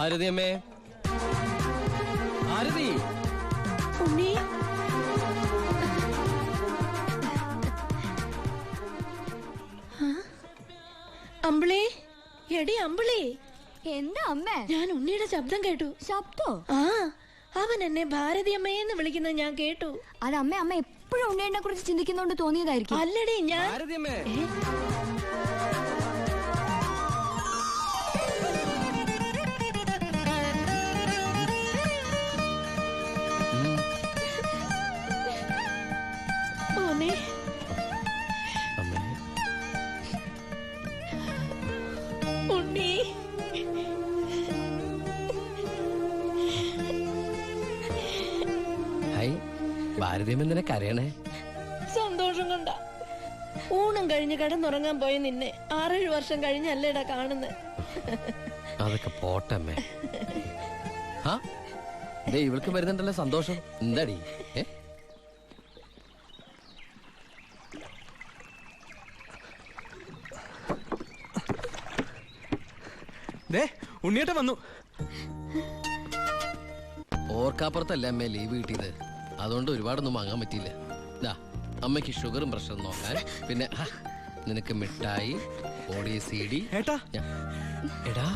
ആരതി അമ്മേ, ആരതി. ഉണ്ണി, അമ്പിളി, എടി അമ്പിളി. എന്താ അമ്മ? ഞാൻ ഉണ്ണിയുടെ ശബ്ദം കേട്ടു. ശബ്ദോ? ആ, അവൻ എന്നെ ഭാരതി അമ്മയെന്ന് വിളിക്കുന്നത് ഞാൻ കേട്ടു. അത് അമ്മ എപ്പോഴും ഉണ്ണിയെ കുറിച്ച് ചിന്തിക്കുന്നോണ്ട് തോന്നിയതായിരിക്കും. അല്ലടി, ഞാൻ ആരതി അമ്മേ. ഉണ്ണി, ഹായ്. ഭാരതിയമ്മ എന്തിനാ കരയണേ? സന്തോഷം കൊണ്ട. ഊണം കഴിഞ്ഞ് കിടന്നുറങ്ങാൻ പോയി നിന്നെ 6-7 വർഷം കഴിഞ്ഞല്ലേടാ കാണുന്നത്. അതൊക്കെ പോട്ടമ്മേ. ആ ഇവൾക്ക് വരുന്നുണ്ടല്ലോ സന്തോഷം. എന്താടി? ഉണ്ണിയേട്ട വന്നു. ഓർക്കാപ്പുറത്തല്ല അമ്മേ ലീവ് കിട്ടിയത്. അതുകൊണ്ട് ഒരുപാടൊന്നും വാങ്ങാൻ പറ്റിയില്ല. അമ്മയ്ക്ക് ഷുഗറും പ്രഷറും നോക്കാൻ, പിന്നെ നിനക്ക് മിഠായി, ഓടി CD. ഏട്ടാ എടാ,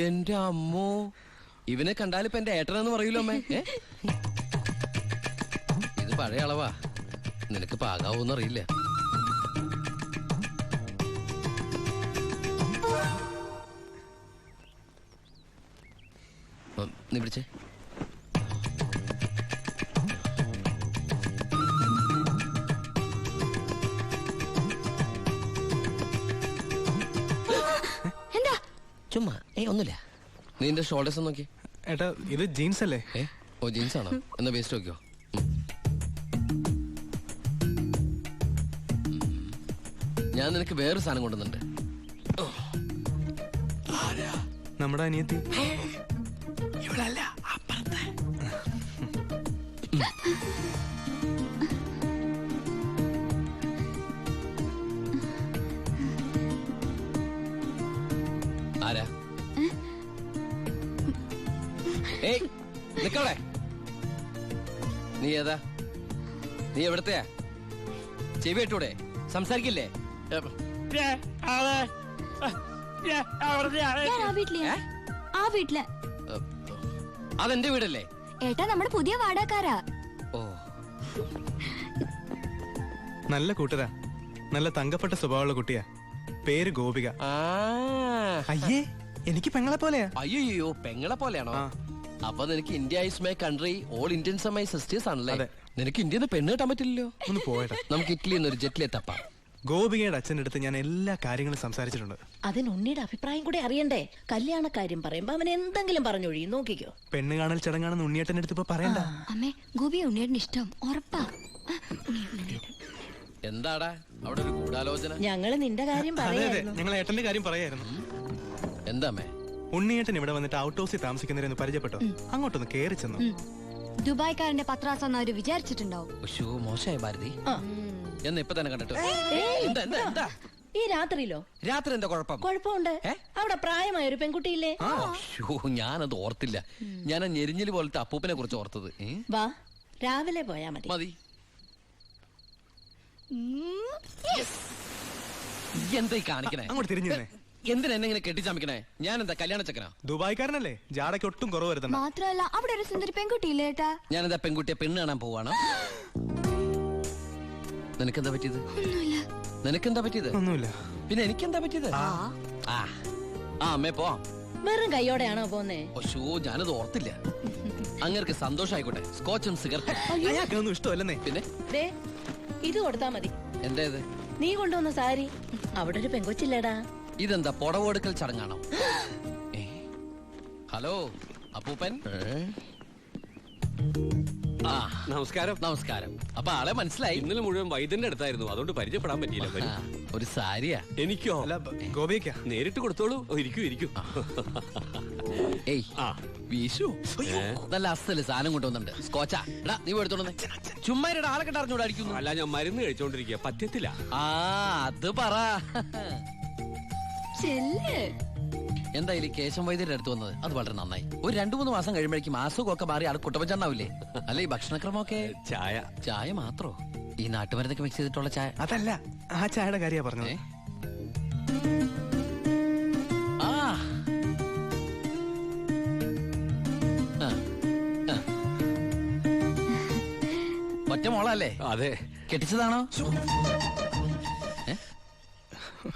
എന്റെ അമ്മോ, ഇവനെ കണ്ടാലിപ്പോ എന്റെ ഏട്ടനെന്ന് പറയൂലോ അമ്മേ. ഇത് പഴയ അളവാ, നിനക്ക് പാകാവൂന്നറിയില്ല. നീ പിടിച്ചേ. എന്താ? ചുമ്മാ ഒന്നുമില്ല. നീ എന്റെ ഷോൾഡേഴ്സ് നോക്കി. ഏട്ടാ ഇത് ജീൻസ് അല്ലേ? ഓ ജീൻസ് ആണോ? എന്നാ വേസ്റ്റ് നോക്കിയോ. ഞാൻ നിനക്ക് വേറൊരു സാധനം കൊണ്ടുവന്നുണ്ട്. നമ്മുടെ അനിയത്തി. ആരാ? ഏയ് നിക്കവിടെ. നീ ഏതാ? നീ എവിടത്തെയാ? ചെവി ഇട്ടൂടെ? സംസാരിക്കില്ലേ? അതെന്റെ വീടല്ലേ? ഏട്ടാ നമ്മുടെ പുതിയ വാടകക്കാരാ. ഓ, നല്ല കൂട്ടരാ. നല്ല തങ്കപ്പെട്ട സ്വഭാവമുള്ള കുട്ടിയാ. പേര് ഗോപിക. അയ്യേ, എനിക്ക് പെങ്ങളെ പോലെയാ. അയ്യോ, പെങ്ങളെ പോലെയാണോ? അപ്പൊ നിനക്ക് India is my country, all Indians are my sisters ആണല്ലേ? നിനക്ക് ഇന്ത്യന്ന് പെണ്ണ് കിട്ടാൻ പറ്റില്ലല്ലോ. ഒന്ന് പോയേട്ടാ, നമുക്ക് ഇറ്റലിയിൽ നിന്ന് ഒരു ജെറ്റിലെ തപ്പാം. ഗോപികയുടെ അച്ഛൻ്റെ അടുത്ത് ഞാൻ എല്ലാ കാര്യങ്ങളും സംസാരിച്ചിട്ടുണ്ട്. അതിന് ഉണ്ണിയുടെ അഭിപ്രായം കൂടെ അറിയണ്ടേ? കല്യാണ കാര്യം പറയുമ്പോ അവൻ എന്തെങ്കിലും പറഞ്ഞൊഴിയും. നോക്കിക്കോ. പെണ്ണ് കാണൽ ചടങ്ങാണെന്ന് ഉണ്ണിയേട്ടൻ്റെ അടുത്ത് ഇപ്പൊ പറയണ്ട. അമ്മേ, ഗോപിയെ ഉണ്ണിയേട്ടന് ഇഷ്ടം ഉറപ്പാ. എന്താടാ അവിടെ ഒരു ഗൂഢാലോചന? ഞങ്ങള് നിന്റെ കാര്യം പറയായിരുന്നു. ഞങ്ങൾ ഏട്ടന്റെ കാര്യം പറയായിരുന്നു. എന്താമേ? ഉണ്ണിയേട്ടൻ ഇവിടെ വന്നിട്ട് ഔട്ട് ഹൗസിൽ താമസിക്കുന്നവരെന്ന് പരിചയപ്പെട്ടോ. അങ്ങോട്ടൊന്ന് കേറി ചെന്നു. ദുബായ്ക്കാരന്റെ പത്രാസം അവര് വിചാരിച്ചിട്ടുണ്ടാവും. മോശമായ ഭാരതി എന്ന് ഇപ്പൊ തന്നെ കണ്ടിട്ട്. ഈ രാത്രിയിലോ? രാത്രി എന്താ കുഴപ്പം? കുഴപ്പമുണ്ട്. അവിടെ പ്രായമായ ഒരു പെൺകുട്ടിയില്ലേ? ഞാനത് ഓർത്തില്ല. ഞാൻ ആ ഞെരിഞ്ഞില് പോലത്തെ അപ്പൂപ്പനെ കുറിച്ച് ഓർത്തത്. വാ, രാവിലെ പോയാ മതി. മതി. എന്താ കാണിക്കണേ? അങ്ങോട്ട് തിരിഞ്ഞു. എന്തിനാ എന്നെ ഇങ്ങനെ കെട്ടിച്ചമിക്കണേ? ഞാൻ എന്താ കല്യാണ ചെക്കനാ? ദുബായ്ക്കാരനല്ലേ, ജാടയ്ക്ക് ഒട്ടും കുറവ് വരുത്തണം. മാത്രമല്ല അവിടെ ഒരു സുന്ദരി പെൺകുട്ടിയില്ലേ ഏട്ടാ? ഞാൻ എന്താ പെൺകുട്ടിയെ പെണ്ണ് കാണാൻ പോവാണോ? നിനക്കെന്താ പറ്റിയത്? നിനക്കെന്താ പറ്റിയത്? ഒന്നുമില്ല. പിന്നെ എനിക്കെന്താ പറ്റിയത്? അമ്മേ പോവാം. വെറും കൈയോടെയാണോ പോന്നേ? ഞാനത് ഓർത്തില്ല. അങ്ങനെ സന്തോഷായിക്കോട്ടെ. സ്കോച്ചും സിഗരറ്റും അയാൾക്കൊന്നും ഇഷ്ടമല്ലെന്നേ. പിന്നെ ഇത് കൊടുത്താ മതി. എന്താ ഇത്? നീ കൊണ്ടുവന്ന സാരി. അവിടെ ഒരു പെങ്കൊച്ചില്ലേടാ. ഇതെന്താ പുടവെടുക്കൽ ചടങ്ങാണോ? ഹലോ അപ്പൂപ്പൻ. നമസ്കാരം. നമസ്കാരം. അപ്പൊ ആളെ മനസ്സിലായി? ഇന്നലെ മുഴുവൻ വൈദ്യന്റെ അടുത്തായിരുന്നു, അതുകൊണ്ട് പരിചയപ്പെടാൻ പറ്റിയില്ല. ഒരു സാരിയാ? എനിക്കോ? ഗോപിക്ക. നേരിട്ട് കൊടുത്തോളൂ. ഇരിക്കൂ. ഏയ്, വീശു നല്ല അസല് സാധനം കൊണ്ടുവന്നുണ്ട് സ്കോച്ചാ. എടാ നീ എടുത്തോണ്ടേ ചുമ്മാ ആളെ കണ്ട അറിഞ്ഞൂടെ അടിക്കുന്നു. അല്ല ഞാൻ മരുന്ന് കഴിച്ചോണ്ടിരിക്കുക പറ്റത്തില്ല. ആ അത് പറ. ചെല്ല്. എന്തായാലും കേശം വൈദ്യരുടെ അടുത്ത് വന്നത് അത് വളരെ നന്നായി. ഒരു 2-3 മാസം കഴിയുമ്പോഴേക്കും അസുഖമൊക്കെ മാറി ആൾ കുട്ടപ്പച്ചണ്ടാവില്ലേ? അല്ല ഈ ഭക്ഷണക്രമമൊക്കെ ചായ ചായ മാത്രോ? ഈ നാട്ടുമരുന്നൊക്കെ മിക്സ് ചെയ്തിട്ടുള്ള ചായ? അതല്ല, ആ ചായയുടെ കാര്യ പറഞ്ഞത്. ആ ആ. ആ. ഒറ്റ മോളല്ലേ? അതെ. കെട്ടിച്ചതാണോ?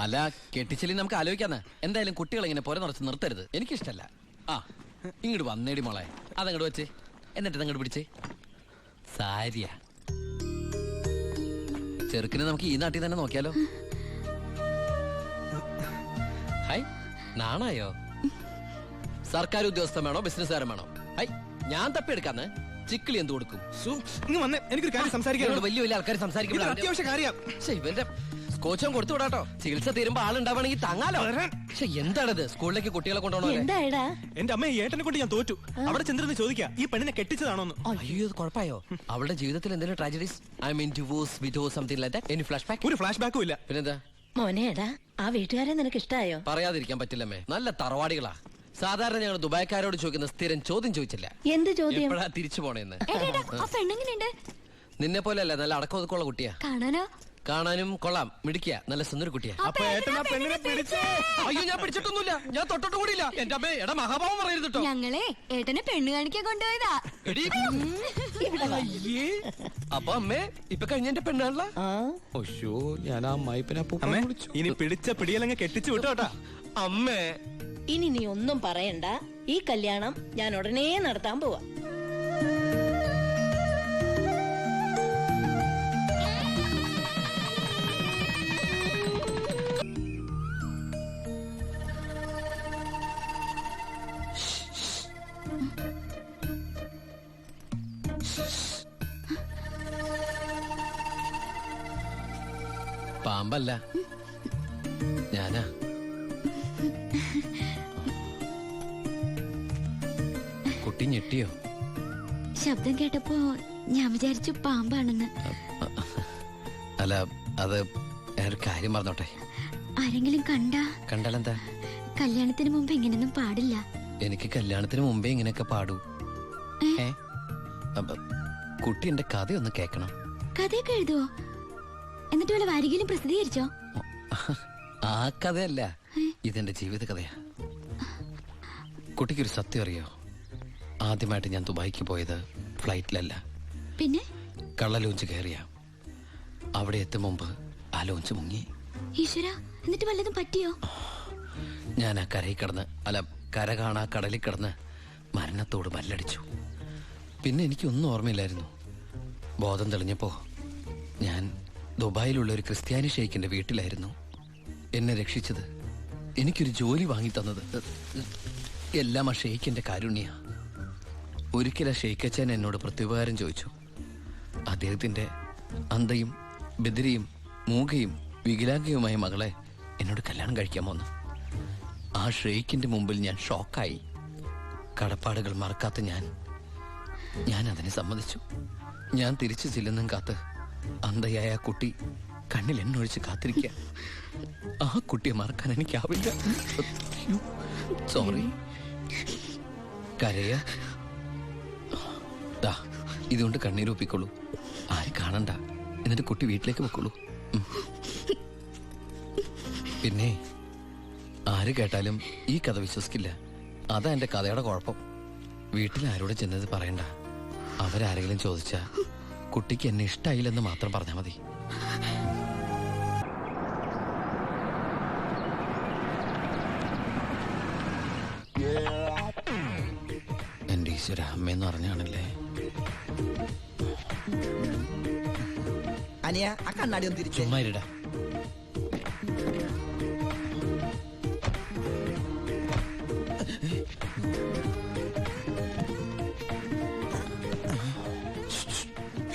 അല്ല കെട്ടിച്ചില്ലേ നമുക്ക് ആലോചിക്കാന്ന്. എന്തായാലും കുട്ടികളെ ഇങ്ങനെ പുര നിറച്ച് നിർത്തരുത്, എനിക്കിഷ്ടല്ല. ആ ഇങ്ങോട്ട് വന്നേടി മോളെ, അതങ്ങോട്ട് വെച്ചേ, എന്നിട്ട് അങ്ങോട്ട് പിടിച്ചേ. സാരിയാ ചെറുക്കിനെ നമുക്ക് ഈ നാട്ടിൽ തന്നെ നോക്കിയാലോ? ഹൈ നാണായോ? സർക്കാർ ഉദ്യോഗസ്ഥൻ വേണോ ബിസിനസ്സുകാരൻ വേണോ? ഹൈ ഞാൻ തപ്പിയെടുക്കാന്ന്. ചിക്കിളി എന്ത് കൊടുക്കും? ഇങ്ങ് വന്നേ, എനിക്കൊരു കാര്യം സംസാരിക്കാനുണ്ട്. വലിയ വലിയ ആൾക്കാർ ഇതൊരു സംസാരിക്കുമ്പോൾ അത്യാവശ്യ കാര്യം. ഇവന്റെ സ്കോച്ചും കൊടുത്തു വിടാട്ടോ. ചികിത്സ തീരുമ്പോ ആളുണ്ടാവണമെങ്കിൽ താങ്ങാലോ. പക്ഷെ എന്താണിത്, സ്കൂളിലേക്ക് കുട്ടികളെ കൊണ്ടുപോകണോ? എന്തായടാ? എന്റെ അമ്മ ഏട്ടനെ കൊണ്ട് ഞാൻ തോറ്റു. അവിടെ ചെന്നിരുന്ന് ചോദിക്കാ ഈ പെണ്ണിനെ കെട്ടിച്ചതാണോന്ന്. അയ്യോ ഇത് കുഴപ്പമായോ? അവളുടെ ജീവിതത്തിൽ എന്തെങ്കിലും tragedies? I mean divorce, widow, something like that? Any flash back? ഒരു ഫ്ലാഷ് ബാക്കും ഇല്ല. പിന്നെന്താ? മോനേടാ, ആ വീട്ടുകാരെ നിനക്ക് ഇഷ്ടായോ? പറയാതിരിക്കാൻ പറ്റില്ലമ്മേ, നല്ല തറവാടികളാ. സാധാരണ ഞങ്ങൾ ദുബായ്ക്കാരോട് ചോദിക്കുന്ന സ്ഥിരം ചോദ്യം ചോദിച്ചില്ല, എന്ത് ചോദ്യം? എപ്പോഴാ തിരിച്ചു പോണേന്ന്. ഏട്ടാ ആ പെണ്ണെങ്ങനെയുണ്ട്? നിന്നെ പോലെ അല്ല, നല്ല അടക്കം ഒതുക്കമുള്ള കുട്ടിയാ. കാണാനോ? കാണാനും കൊള്ളാം, മിടിക്കുക, നല്ല സുന്ദര കുട്ടിയാ. അപ്പൊ ഏട്ടൻ ആ പെണ്ണിനെ പിടിച്ചേ. അയ്യോ ഞാൻ പിടിച്ചിട്ടൊന്നുമില്ല, ഞാൻ തൊട്ടിട്ട് കൂടിയില്ല. എന്റെ അമ്മേ എടാ മഹാഭാവം പറയരുത് കേട്ടോ. ഞങ്ങളെ ഏട്ടനെ പെണ്ണ് കാണിക്കാൻ കൊണ്ടുപോയതാ. എടീ. അയ്യേ. അപ്പൊ അമ്മേ ഇപ്പൊ കഴിഞ്ഞ എന്റെ പെണ്ണാണല്ല. ആ ഒശോ ഞാൻ ആ അമ്മായിപ്പനെ അമ്മേ ഇനി പിടിച്ച പിടിയലങ്ങ് കെട്ടിച്ചു വിട്ടോട്ടാ. അമ്മേ ഇനി നീ ഒന്നും പറയണ്ട, ഈ കല്യാണം ഞാൻ ഉടനെ നടത്താൻ പോവാ. പാമ്പല്ല ഞാനാ. കുട്ടി ഞെട്ടിയോ? ശബ്ദം കേട്ടപ്പോ ഞാൻ വിചാരിച്ചു പാമ്പാണെന്ന്. അല്ല അത് ഒരു കാര്യം പറഞ്ഞോട്ടെ. ആരെങ്കിലും കണ്ടാ? കണ്ടാലെന്താ? കല്യാണത്തിന് മുമ്പ് ഇങ്ങനെയൊന്നും പാടില്ല. എനിക്ക് കല്യാണത്തിന് മുമ്പേ ഇങ്ങനെയൊക്കെ പാടൂ. ഏ അപ്പൊ കുട്ടി എന്റെ കഥയൊന്ന് കേക്കണം. കഥയൊക്കെ എഴുതുവോ? എന്നിട്ട് വല്ല വാരികയിലും പ്രസിദ്ധീകരിച്ചോ? ആ കഥയല്ല, ഇതെന്റെ ജീവിത കഥയാ. കുട്ടിക്കൊരു സത്യം അറിയോ? ആദ്യമായിട്ട് ഞാൻ ദുബായിക്ക് പോയത് ഫ്ലൈറ്റിലല്ല, പിന്നെ കള്ള ലോഞ്ച് കയറിയ. അവിടെ എത്തും മുമ്പ് ആ ലോഞ്ച് മുങ്ങി. ഈശ്വര, എന്നിട്ട് വല്ലതും പറ്റിയോ? ഞാൻ ആ കരയിൽ കിടന്ന്, അല്ല കര കാണാ കടലിൽ കിടന്ന് മരണത്തോട് മല്ലടിച്ചു. പിന്നെ എനിക്കൊന്നും ഓർമ്മയില്ലായിരുന്നു. ബോധം തെളിഞ്ഞപ്പോ ഞാൻ ദുബായിലുള്ള ഒരു ക്രിസ്ത്യാനി ഷെയ്ഖിന്റെ വീട്ടിലായിരുന്നു. എന്നെ രക്ഷിച്ചത്, എനിക്കൊരു ജോലി വാങ്ങി തന്നത് എല്ലാം ആ ഷെയ്ഖിന്റെ കാരുണ്യ. ഒരിക്കൽ ആ ഷെയ്ഖച്ചൻ എന്നോട് പ്രത്യുപകാരം ചോദിച്ചു. അദ്ദേഹത്തിന്റെ അന്ധയും ബദിരിയും മൂകയും വികലാംഗയുമായ മകളെ എന്നോട് കല്യാണം കഴിക്കാമോന്ന്. ആ ഷെയ്ഖിന്റെ മുമ്പിൽ ഞാൻ ഷോക്കായി. കടപ്പാടുകൾ മറക്കാത്ത ഞാൻ അതിനെ സമ്മതിച്ചു. ഞാൻ തിരിച്ചു ചെല്ലുന്നും കാത്ത് അന്ധയായ ആ കുട്ടി കണ്ണിൽ എണ്ണൊഴിച്ച് കാത്തിരിക്കുക. ആ കുട്ടിയെ മറക്കാൻ എനിക്കാവില്ല. സോറി. കരയ ഇതുകൊണ്ട് കണ്ണീരൊപ്പിക്കൊള്ളൂ, ആരും കാണണ്ട. എന്നിട്ട് കുട്ടി വീട്ടിലേക്ക് വെക്കുള്ളൂ. പിന്നെ ആര് കേട്ടാലും ഈ കഥ വിശ്വസിക്കില്ല. അതാ എന്റെ കഥയുടെ കുഴപ്പം. വീട്ടിൽ ആരോട് ചെന്നത് പറയണ്ട. അവരാരെങ്കിലും ചോദിച്ചാ കുട്ടിക്ക് എന്നെ ഇഷ്ടായില്ലെന്ന് മാത്രം പറഞ്ഞാൽ മതി. എന്റെ ഈശ്വര, അമ്മയെന്ന് പറഞ്ഞാണല്ലേ. അനിയ ആ കണ്ണാടി ഒന്ന് തിരിച്ചു. ചുമ്മാ ഇരിടാ.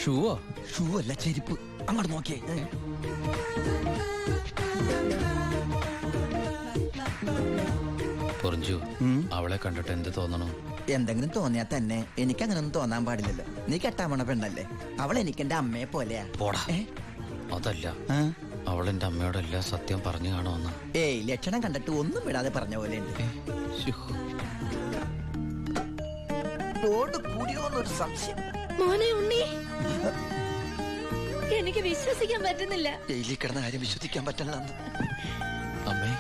ഷൂവോ? ഷൂ അല്ല, ചെരുപ്പ്. അങ്ങോട്ട് നോക്കിയേ. പൊറിഞ്ചു അവളെ കണ്ടിട്ട് എന്ത് തോന്നണു? എന്തെങ്കിലും തോന്നിയാ തന്നെ എനിക്ക് അങ്ങനൊന്നും തോന്നാൻ പാടില്ലല്ലോ. നീ കെട്ടാമണ പെണ്ണല്ലേ, അവൾ എനിക്ക് എന്റെ അമ്മയെ പോലെയാ. പോടാ. അതല്ല, അവളെന്റെ അമ്മയോട് എല്ലാ സത്യം പറഞ്ഞു കാണുമെന്ന്. ഏയ്, ലക്ഷണം കണ്ടിട്ട് ഒന്നും വിടാതെ പറഞ്ഞ പോലെ ഉണ്ട്. ലോഡ് കൂടിയോന്നൊരു സംശയം. മോനെ ഉണ്ണി, എനിക്ക് വിശ്വസിക്കാൻ പറ്റുന്നില്ല. ജയിലിൽ കിടന്ന കാര്യം വിശ്വസിക്കാൻ പറ്റില്ല. അമ്മേ.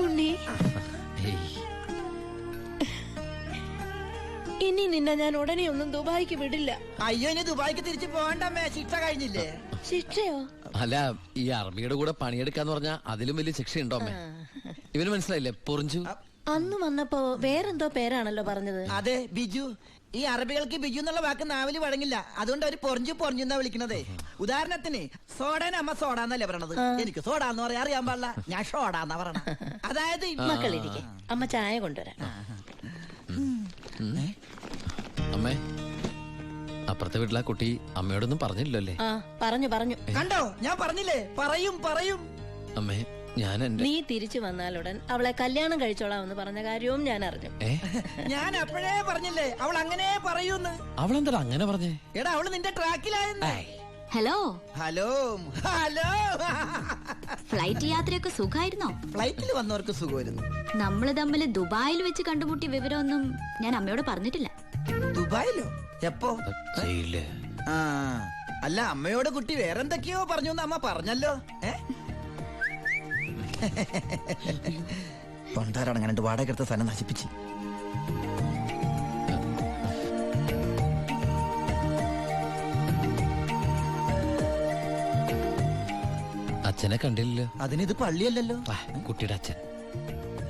ഉണ്ണി, ഏയ്. ഇനി നിന്നെ ഞാൻ ഉടനെ ഒന്നും ദുബായിക്ക് വിടില്ല. അയ്യോ, ഇനി ദുബായിക്ക് തിരിച്ചു പോകണ്ടമ്മേ, ശിക്ഷ കഴിഞ്ഞില്ലേ? ശിക്ഷയോ? അല്ല, ഈ അറബിയുടെ കൂടെ പണിയെടുക്കാന്ന് പറഞ്ഞാ അതിലും വലിയ ശിക്ഷയുണ്ടോ അമ്മേ? ഇവന് മനസ്സിലായില്ലേ പൊറിഞ്ചു? അന്ന് വന്നപ്പോ വേറെന്തോ പേരാണല്ലോ പറഞ്ഞത്. അതെ, ബിജു. ഈ അറബികൾക്ക് ബിജു എന്നുള്ള വാക്ക് നാവില് വഴങ്ങില്ല, അതുകൊണ്ട് അവര് പൊറിഞ്ചു പൊറിഞ്ഞുന്നാ വിളിക്കണതേ. ഉദാഹരണത്തിന് സോഡേനെ അമ്മ സോഡാന്നല്ലേ പറയണത്, എനിക്ക് സോഡാന്ന് പറയാൻ അറിയാൻ പാടില്ല, ഞാൻ ഷോഡാന്നാ പറയണ. അതായത് മക്കളിരിക്കെ, അമ്മ ചായ കൊണ്ടുവരാം. അമ്മേ, അപ്പുറത്തെ വീട്ടിലെ കുട്ടി അമ്മയോടൊന്നും പറഞ്ഞില്ലല്ലേ? ആ, പറഞ്ഞു. കണ്ടോ, ഞാൻ പറഞ്ഞില്ലേ, പറയും. അമ്മേ, ഞാൻ എന്റെ നീ തിരിച്ചു വന്നാലുടൻ അവളെ കല്യാണം കഴിച്ചോളാമെന്ന് പറഞ്ഞ കാര്യവും ഞാൻ അറിഞ്ഞു. ഞാൻ അപ്പോഴേ പറഞ്ഞില്ലേ അവൾ അങ്ങനെ പറയൂന്ന്. അവളെന്താ അങ്ങനെ പറഞ്ഞേ? എടാ, അവള് നിന്റെ ട്രാക്കിലായെന്ന്. Hello hello. ഫ്ലൈറ്റ് യാത്രയൊക്കെ സുഖമായിരുന്നോ? ഫ്ലൈറ്റിൽ വന്നവർക്ക് സുഖമായിരുന്നു. നമ്മള് തമ്മിൽ ദുബായിൽ വെച്ച് കണ്ടുമുട്ടിയ വിവരമൊന്നും ഞാൻ അമ്മയോട് പറഞ്ഞിട്ടില്ല. ദുബായിലോ? എപ്പോ? ചെയ്യില്ലേ? ആ, അല്ല, അമ്മയോട് കുട്ടി വേറെന്തൊക്കെയോ പറഞ്ഞു അമ്മ പറഞ്ഞല്ലോ. പണ്ടാരടങ്ങാണ്ട് വാടക എടുത്ത സ്ഥലം നശിപ്പിച്ച്. അച്ഛനെ കണ്ടില്ലല്ലോ. അതിനിത് പള്ളിയല്ലല്ലോ. കുട്ടിയുടെ അച്ഛൻ.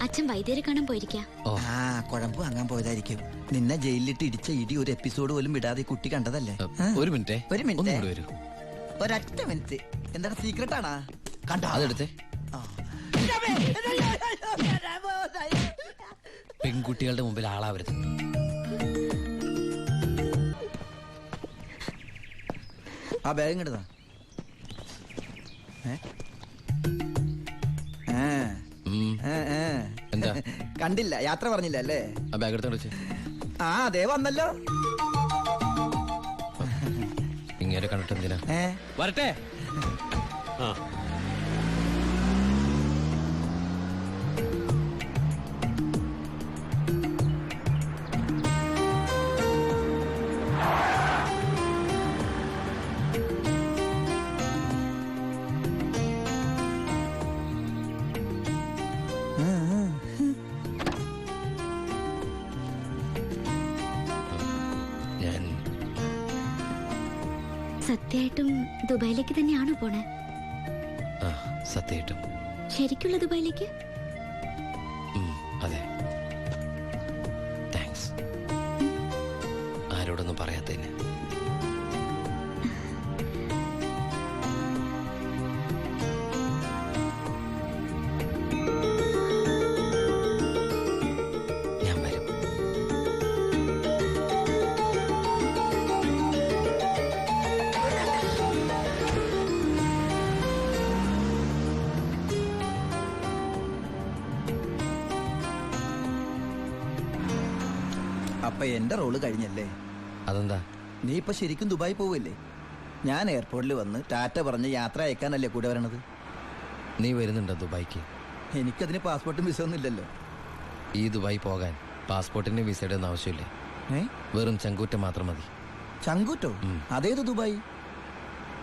അച്ഛൻ വൈദ്യരെ കാണാൻ പോയിരിക്കാ. ആ, കുഴമ്പ് വാങ്ങാൻ പോയതായിരിക്കും. നിന്നെ ജയിലിലിട്ട് ഇടിച്ച ഇടി ഒരു എപ്പിസോഡ് പോലും വിടാതെ കുട്ടി കണ്ടതല്ലേ? ഒരു മിനിറ്റ്. വരൂ. ഒരൊറ്റ മിനിറ്റ്. എന്താണ് സീക്രട്ട് ആണാ? കണ്ടോ? അതെടുത്തേ. പെൺകുട്ടികളുടെ മുമ്പിൽ ആളാവരുത്. ആ ബാഗ് ഇങ്ങോട്ടാ. എന്താ? കണ്ടില്ല, യാത്ര പറഞ്ഞില്ല അല്ലേ? ആ ബാഗ് എടുത്തോണ്ട് ആ, അതേ വന്നല്ലോ. ഇങ്ങനെ കണ്ടിട്ട് എന്തിനാ? വരട്ടെ. ആ, ഞാൻ സത്യമായിട്ടും ദുബായിലേക്ക് തന്നെയാണോ പോണേ? സത്യമായിട്ടും. ശരിക്കുള്ള ദുബായിലേക്ക്? അതെ. താങ്ക്സ്. ആരോടൊന്നും പറയാത്തതിന്. ഞാൻ വരും. അപ്പൊ എന്റെ റോള് കഴിഞ്ഞല്ലേ? അതെന്താ? നീ ഇപ്പൊ ശരിക്കും ദുബായി പോവല്ലേ? ഞാൻ എയർപോർട്ടിൽ വന്ന് ടാറ്റ പറഞ്ഞ് യാത്ര അയക്കാനല്ലേ കൂടെ വരണത്? നീ വരുന്നുണ്ടോ ദുബായിക്ക്? എനിക്കതിന് പാസ്പോർട്ടും വിസ ഒന്നും ഇല്ലല്ലോ. ഈ ദുബായി പോകാൻ പാസ്പോർട്ടിന്റെ വിസയുടെ ഒന്നും ആവശ്യമില്ലേ? വെറും ചങ്കൂറ്റം മാത്രം മതി. ചങ്കൂറ്റോ? അതേത് ദുബായി?